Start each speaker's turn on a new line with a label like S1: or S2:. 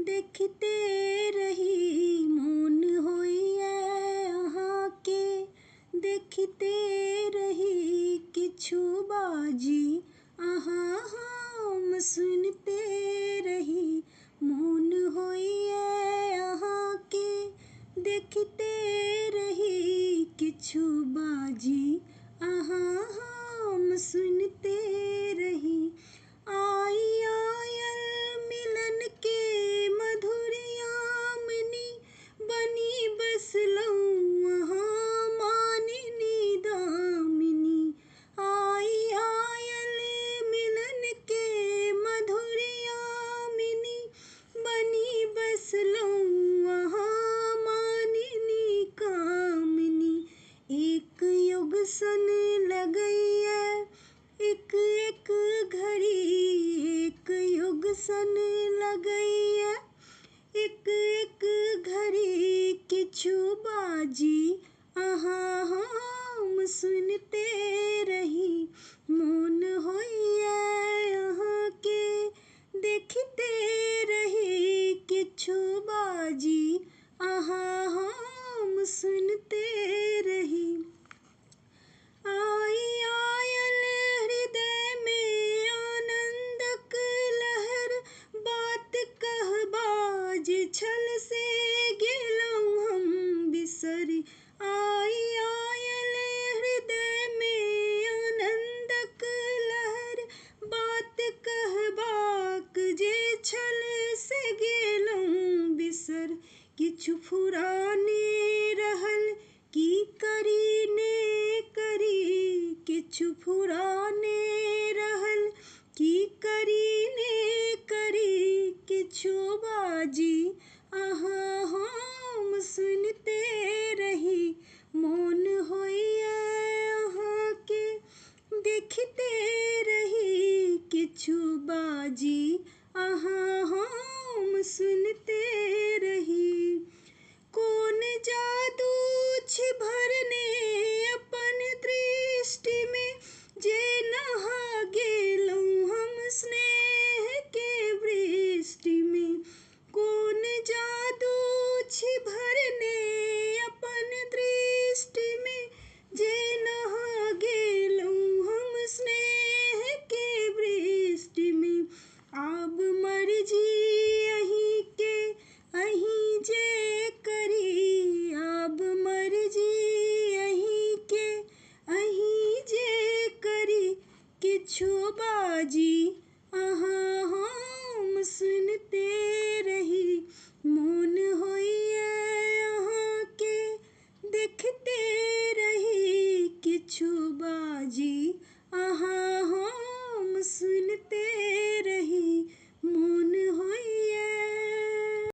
S1: देखते रही मोन होइए अहाँ के देखते रही किछु बाजी अहाँ हम सुनते रही मोन होइए अहाँ के देखते रही किछु बाजी अहाँ हम सुनते रही। आई आयल मिलन के मधुर यामिनी बनी बसलहुँ अहाँ मानिनी दामिनी। आई आयल मिलन के मधुर यामिनी बनी बसलहुँ अहाँ मानिनी कामिनी। एक युग सन लगैए एक एक घड़ी एक युग सन लगैए एक एक घड़ी किछु बाजी अहाँ हम सुनते रही मोन होइए अहाँ के देखते रही किछु बाजी अहाँ हम सुनते रही। आई आयल हृदय में आनंदक लहर बात कहबा जे छल से गेलहुँ हम बिसरि। आई आयल हृदय में आनंदक लहर बात कहबाक जे छल से गेलहुँ बिसरि। किछु फुराने रहल की करी ने करी किछु फुराने रहल की करी ने करी किछु बाजी अहाँ हम सुनते रही मोन होइए अहाँ के देखते रही किछु बाजी अहाँ हम सुनते रही। कोन जादू छी भरने अपन दृष्टि में जे नहा गेलहुँ हम स्नेह के वृष्टि में। कोन जादू छी भरने अपन दृष्टि में जे नहा गेलहुँ हम स्नेह के वृष्टि में। आब मर्जी अहीं के अहीं जे करी आब मर्जी अहीं के अहीं जे करी किछु बाजी अहाँ हम सुनते